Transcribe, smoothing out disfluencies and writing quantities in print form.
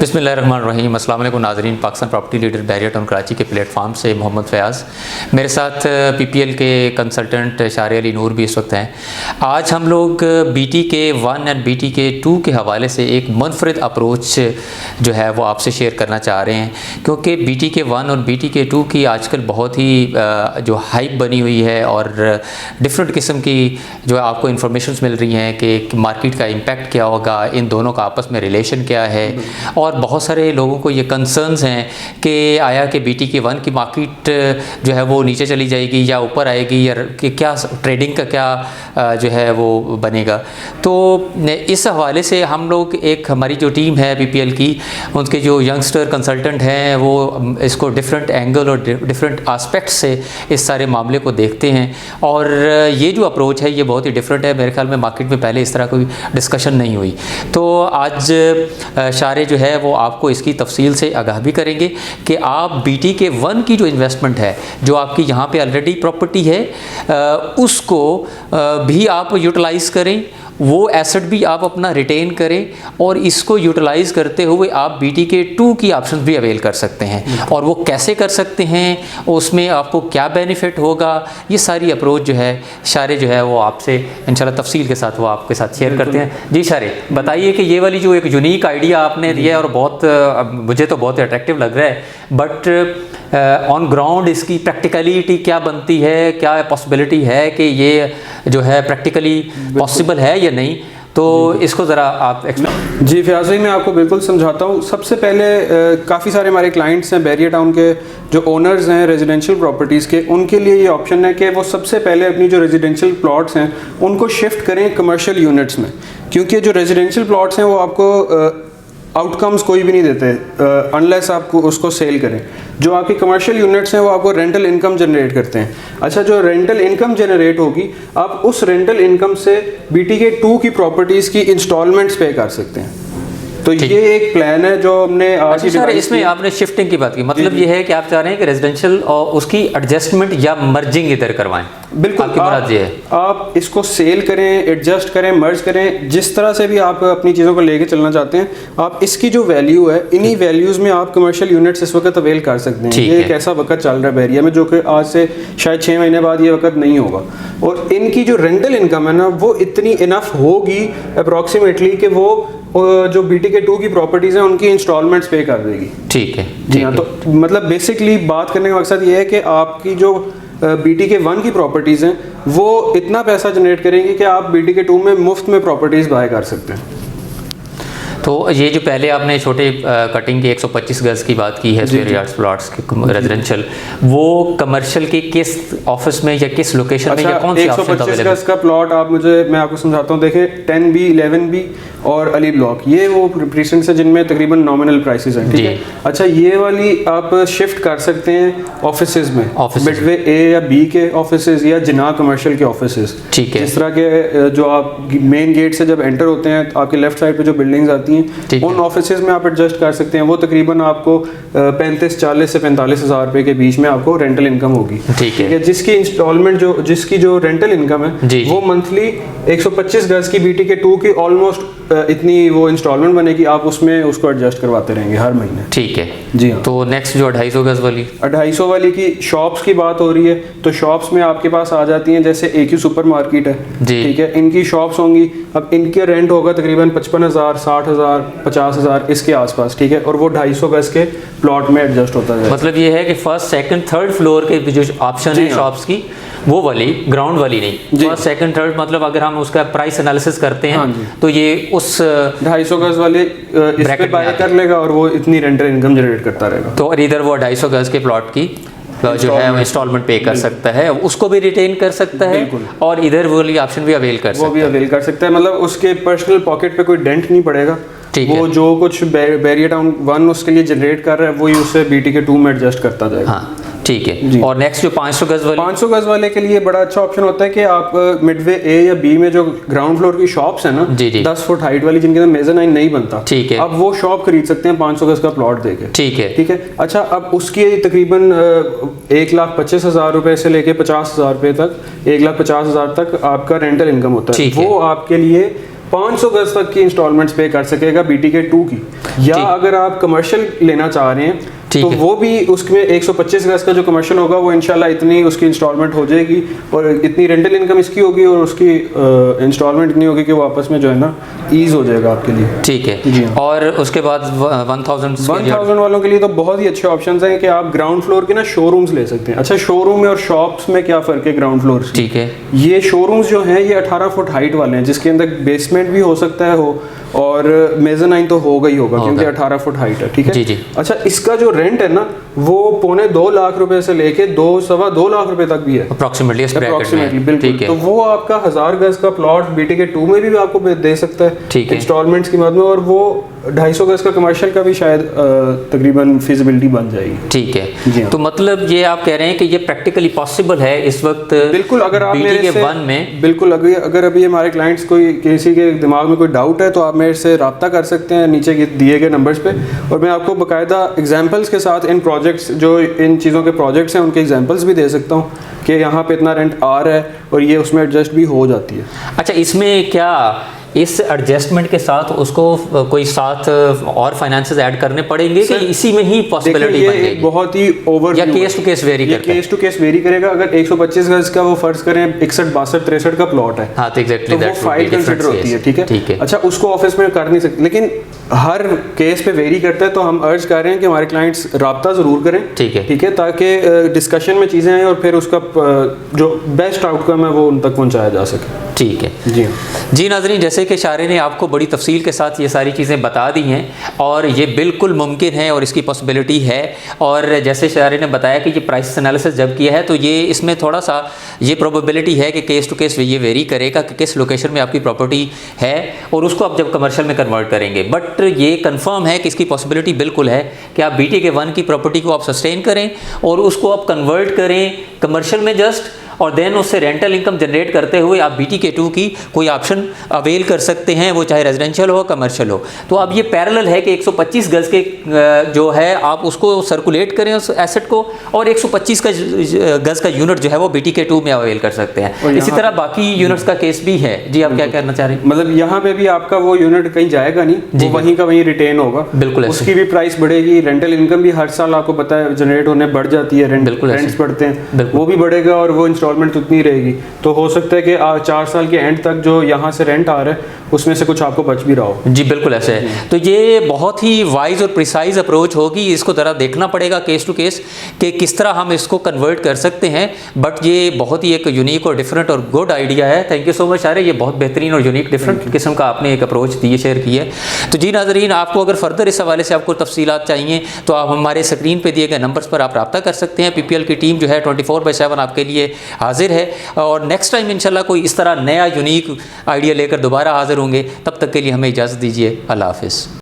बिस्मिल्लाहिर्रहमानिर्रहीम। अस्सलाम वालेकुम नाज़रीन। Pakistan property leader barrier town Karachi के प्लेटफॉर्म से मोहम्मद फ़याज़, मेरे साथ पीपीएल के कंसल्टेंट शारे अली नूर भी इस वक्त हैं। आज हम लोग BTK 1 और BTK 2 के हवाले से एक मुनफरिद अप्रोच जो है वो आपसे शेयर करना चाह रहे हैं, क्योंकि BTK 1 और BTK 2 की आजकल बहुत ही जो हाइप बनी हुई है और डिफरेंट किस्म की जो आपको इंफॉर्मेशंस मिल रही हैं कि मार्केट का इम्पेक्ट क्या होगा, इन दोनों का आपस में रिलेशन क्या है। और बहुत सारे लोगों को ये कंसर्न्स हैं कि आया कि BTK 1 की मार्केट जो है वो नीचे चली जाएगी या ऊपर आएगी, या कि क्या ट्रेडिंग का क्या जो है वो बनेगा। तो इस हवाले से हम लोग हमारी जो टीम है BPL की, उनके जो यंगस्टर कंसल्टेंट हैं वो इसको डिफरेंट एंगल और डिफरेंट आस्पेक्ट से इस सारे मामले को देखते हैं। और ये जो अप्रोच है ये बहुत ही डिफरेंट है। मेरे ख्याल में मार्केट में पहले इस तरह कोई डिस्कशन नहीं हुई। तो आज शारे जो है वो आपको इसकी तफसील से आगाह भी करेंगे कि आप BTK 1 की जो इन्वेस्टमेंट है, जो आपकी यहाँ पे ऑलरेडी प्रॉपर्टी है, उसको भी आप यूटिलाइज़ करें, वो एसेट भी आप अपना रिटेन करें, और इसको यूटिलाइज़ करते हुए आप BTK 2 की ऑप्शंस भी अवेल कर सकते हैं। और वो कैसे कर सकते हैं, उसमें आपको क्या बेनिफिट होगा, ये सारी अप्रोच जो है शारे जो है वो आपसे इंशाल्लाह तफसील के साथ वो आपके साथ शेयर करते हैं। जी शारे, बताइए कि ये वाली जो एक यूनिक आइडिया आपने दिया है और बहुत मुझे तो बहुत अट्रैक्टिव लग रहा है, बट ऑन ग्राउंड इसकी प्रैक्टिकलिटी क्या बनती है, क्या पॉसिबिलिटी है कि ये जो है प्रैक्टिकली पॉसिबल है या नहीं, तो इसको ज़रा आप एक्सप्लेन। जी फ़याज़ भाई, मैं आपको बिल्कुल समझाता हूँ। सबसे पहले काफ़ी सारे हमारे क्लाइंट्स हैं बैरियर टाउन के, जो ओनर्स हैं रेजिडेंशियल प्रॉपर्टीज़ के, उनके लिए ये ऑप्शन है कि वो सबसे पहले अपनी जो रेजिडेंशियल प्लॉट्स हैं उनको शिफ्ट करें कमर्शियल यूनिट्स में, क्योंकि जो रेजिडेंशियल प्लॉट्स हैं वो आपको आउटकम्स कोई भी नहीं देते अनलेस आपको उसको सेल करें। जो आपकी कमर्शियल यूनिट्स हैं वो आपको रेंटल इनकम जनरेट करते हैं। अच्छा, जो रेंटल इनकम जनरेट होगी, आप उस रेंटल इनकम से BTK 2 की प्रॉपर्टीज़ की इंस्टॉलमेंट्स पे कर सकते हैं। तो ये एक प्लान है जो हमने आज अच्छा सर, इसमें आपने शिफ्टिंग की बात की, मतलब ये है कि आप चाह रहे हैं कि रेजिडेंशियल और उसकी एडजस्टमेंट या मर्जिंग इधर करवाएं। बिल्कुल, आपकी मुराद ये है आप इसको सेल करें, एडजस्ट करें, मर्ज करें, जिस तरह से भी आप अपनी चीज़ों को लेके चलना चाहते हैं। आप इसकी जो वैल्यू है, इन्हीं वैल्यूज़ में आप कमर्शियल यूनिट्स इस वक्त अवेल कर सकते हैं। ये एक ऐसा वक्त चल रहा है बैरियर में जो कि आज से शायद 6 महीने बाद ये वक्त नहीं होगा। और इनकी जो रेंटल इनकम है ना, वो इतनी इनफ होगी अप्रॉक्सीमेटली कि वो जो BTK 2 की प्रॉपर्टीज़ हैं उनकी इंस्टॉलमेंट्स पे कर देगी। ठीक है जी हाँ। तो मतलब बेसिकली बात करने का मकसद ये है कि आपकी जो BTK 1 की प्रॉपर्टीज़ हैं वो इतना पैसा जनरेट करेंगी कि आप BTK 2 में मुफ्त में प्रॉपर्टीज़ बाय कर सकते हैं। तो ये जो पहले आपने छोटे कटिंग के 125 गज की बात की है, स्क्वायर यार्ड्स प्लॉट्स के रेजिडेंशियल, वो कमर्शियल के किस ऑफिस में या किस लोकेशन में या कौन सी ऑप्शन अवेलेबल है? 125 गज का प्लॉट मैं आपको समझाता हूँ। देखें 10B 11B और अली ब्लॉक, ये वो प्रीसेंट्स हैं जिनमें तकरीबन नॉमिनल प्राइसेस हैं। ठीक है। अच्छा, ये वाली आप शिफ्ट कर सकते हैं ऑफिसेज में, मिडवे A या B के ऑफिसेज या जिना कमर्शियल के ऑफिसेज। ठीक है। जिस तरह के जो आप मेन गेट से जब एंटर होते हैं तो आपके लेफ्ट साइड पे जो बिल्डिंग्स आती हैं, उन ऑफिसेज में आप एडजस्ट कर सकते हैं। वो तकरीबन आपको 35-40 से 45 हज़ार रुपये के बीच में आपको रेंटल इनकम होगी। ठीक है। जिसकी इंस्टॉलमेंट जिसकी जो रेंटल इनकम है वो मंथली 125 गज की BTK 2 की ऑलमोस्ट इतनी वो इंस्टॉलमेंट बनेगी। आप उसमें उसको एडजस्ट करवाते रहेंगे हर महीने। ठीक है जी हाँ। तो नेक्स्ट जो 250 गज वाली 250 वाली की शॉप्स की बात हो रही है, तो शॉप्स में आपके पास आ जाती हैं, जैसे AQ सुपर मार्केट है। ठीक है, इनकी शॉप्स होंगी। अब इनके रेंट होगा तकरीबन 55,000, 60,000, 50,000 इसके आसपास। ठीक है। और वो 250 गज के प्लॉट में एडजस्ट होता है। मतलब ये है कि फर्स्ट सेकंड थर्ड फ्लोर के जो ऑप्शन है शॉप्स की, वो वाली ग्राउंड वाली नहीं, फर्स्ट सेकंड थर्ड, मतलब अगर हम उसका प्राइस एनालिसिस करते हैं तो ये उस 250 गज वाले इस पे बाय कर लेगा और वो इतनी रेंटल इनकम जनरेट करता रहेगा। तो इधर वो 250 गज के प्लॉट की जो है इंस्टॉलमेंट पे कर सकता है, उसको भी रिटेन कर सकता है, और इधर वो वाली ऑप्शन भी अवेल कर सकता है। मतलब उसके पर्सनल पॉकेट पे कोई डेंट नहीं पड़ेगा। वो जो कुछ बैरियर टाउन 1 उसके लिए जनरेट कर रहा है वही उससे BTK 2 में एडजस्ट करता जाएगा। हाँ, ठीक है। और नेक्स्ट जो 500 गज वाले के लिए बड़ा अच्छा ऑप्शन होता है कि आप मिडवे A या B में जो ग्राउंड फ्लोर की शॉप्स है ना, 10 फुट हाइट वाली, जिनके अंदर मेजरनाइन नहीं बनता, ठीक है, अब वो शॉप खरीद सकते हैं 500 गज का प्लॉट देके। ठीक है। ठीक है। अच्छा, अब उसकी तकरीबन 1,25,000 रुपए से लेके 50,000 रुपए तक, 1,50,000 तक आपका रेंटल इनकम होता है। वो आपके लिए 500 गज तक की इंस्टॉलमेंट्स पे कर सकेगा BTK2 की। या अगर आप कमर्शियल लेना चाह रहे हैं तो वो भी उसमें 125 गज का जो कमर्शियल होगा वो इंशाल्लाह इतनी उसकी इंस्टॉलमेंट हो जाएगी और इतनी रेंटल इनकम इसकी होगी और उसकी इंस्टॉलमेंट इतनी होगी कि वो आपस में जो है ना ईज हो जाएगा आपके लिए। ठीक है जी। और उसके बाद 1000 वालों के लिए तो बहुत ही अच्छे ऑप्शंस हैं कि आप ग्राउंड फ्लोर के ना शोरूम्स ले सकते हैं। अच्छा, शोरूम में और शॉप्स में क्या फ़र्क है ग्राउंड फ्लोर से? ठीक है, ये शोरूम्स जो हैं ये 18 फुट हाइट वाले हैं, जिसके अंदर बेसमेंट भी हो सकता है हो और मेज़ानाइन तो होगा ही होगा क्योंकि 18 फुट हाइट है। ठीक है जी जी। अच्छा, इसका जो रेंट है ना वो 2.25 लाख रुपए से लेके 2-2.25 लाख रुपए तक भी है अप्रोक्सीमेटली। बिल्कुल, तो वो आपका 1000 गज का प्लॉट BTK2 में भी आपको दे सकता है इंस्टॉलमेंट्स की मद में, और वो 250 गज का कमर्शियल का भी शायद तकरीबन फिजिबिलिटी बन जाएगी। ठीक है, तो मतलब ये आप कह रहे हैं कि ये प्रैक्टिकली पॉसिबल है इस वक्त? बिल्कुल, अगर आप BTK1 में बिल्कुल अगर अभी हमारे क्लाइंट्स कोई किसी के दिमाग में कोई डाउट है तो आप मेरे से रब्ता कर सकते हैं नीचे दिए गए नंबर्स पे, और मैं आपको बाकायदा एग्जांपल्स के साथ इन प्रोजेक्ट्स जो इन चीज़ों के प्रोजेक्ट्स हैं उनके एग्जांपल्स भी दे सकता हूँ कि यहाँ पे इतना रेंट आ रहा है और ये उसमें एडजस्ट भी हो जाती है। अच्छा, इसमें क्या इस एडजस्टमेंट के साथ उसको कोई साथ और फाइनेंसेस ऐड करने पड़ेंगे कि इसी में ही पॉसिबिलिटी बन जाएगी? बहुत ही ओवर या केस टू केस वेरी करता है? केस टू केस वेरी करेगा। अगर 125 गज का वो फर्ज करें 61, 62, 63 का प्लॉट है, हाँ, तो एग्जैक्टली वो फाइल कंसिडर होती है। ठीक है। अच्छा, उसको ऑफिस में कर नहीं सकते, लेकिन हर केस पे वेरी करता है, तो हम अर्ज कर रहे हैं कि हमारे क्लाइंट्स राब्ता ज़रूर करें। ठीक है, ताकि डिस्कशन में चीज़ें आएँ और फिर उसका जो बेस्ट आउटकम है वो उन तक पहुँचाया जा सके। ठीक है जी नाज़रीन, जैसे कि शारे ने आपको बड़ी तफसील के साथ ये सारी चीज़ें बता दी हैं और ये बिल्कुल मुमकिन है और इसकी पॉसिबिलिटी है। और जैसे शारे ने बताया कि ये प्राइस एनालिसिस जब किया है तो ये इसमें थोड़ा सा ये प्रोबेबिलिटी है कि केस टू केस ये वेरी करेगा कि किस लोकेशन में आपकी प्रॉपर्टी है और उसको आप जब कमर्शियल में कन्वर्ट करेंगे। बट ये कंफर्म है कि इसकी पॉसिबिलिटी बिल्कुल है कि आप BTK1 की प्रॉपर्टी को आप सस्टेन करें और उसको आप कन्वर्ट करें कमर्शियल में जस्ट, और देन उससे रेंटल इनकम जनरेट करते हुए आप BTK2 की कोई ऑप्शन अवेल कर सकते हैं, वो चाहे रेजिडेंशियल हो कमर्शियल हो। तो अब ये पैरेलल है कि 125 गज के जो है आप उसको सर्कुलेट करें उस एसेट को, और 125 का गज का यूनिट जो है वो BTK2 में अवेल कर सकते हैं। इसी तरह बाकी यूनिट्स का केस भी है। जी, आप क्या कहना चाह रहे हैं? मतलब यहाँ पे भी आपका वो यूनिट कहीं जाएगा नहीं, वो वहीं का वहीं रिटेन होगा। बिल्कुल, उसकी भी प्राइस बढ़ेगी, रेंटल इनकम भी हर साल आपको पता है जनरेट होने बढ़ जाती है, रेंट्स बढ़ते हैं, वो भी बढ़ेगा और वो इंस्टॉलमेंट उतनी रहेगी। तो हो सकता है कि 4 साल के एंड तक जो यहाँ से रेंट आ रहा है उसमें से कुछ आपको बच भी रहा हो। जी बिल्कुल ऐसे है। तो ये बहुत ही वाइज और प्रिसाइज अप्रोच होगी, इसको ज़रा देखना पड़ेगा केस टू केस कि किस तरह हम इसको कन्वर्ट कर सकते हैं। बट ये बहुत ही एक यूनिक और डिफरेंट और गुड आइडिया है। थैंक यू सो मच शारे, ये बहुत बेहतरीन और यूनिक डिफरेंट किस्म का आपने एक अप्रोच दी शेयर की है। तो जी नाज़रीन, आपको अगर फर्दर इस हवाले से आपको तफसीलात चाहिए तो आप हमारे स्क्रीन पर दिए गए नंबर्स पर आप रब्ता कर सकते हैं। PPL की टीम जो है 24/7 आपके लिए हाजिर है और नेक्स्ट टाइम इंशाल्लाह कोई इस तरह नया यूनिक आइडिया लेकर दोबारा हाजिर होंगे। तब तक के लिए हमें इजाज़त दीजिए। अल्लाह हाफ़िज़।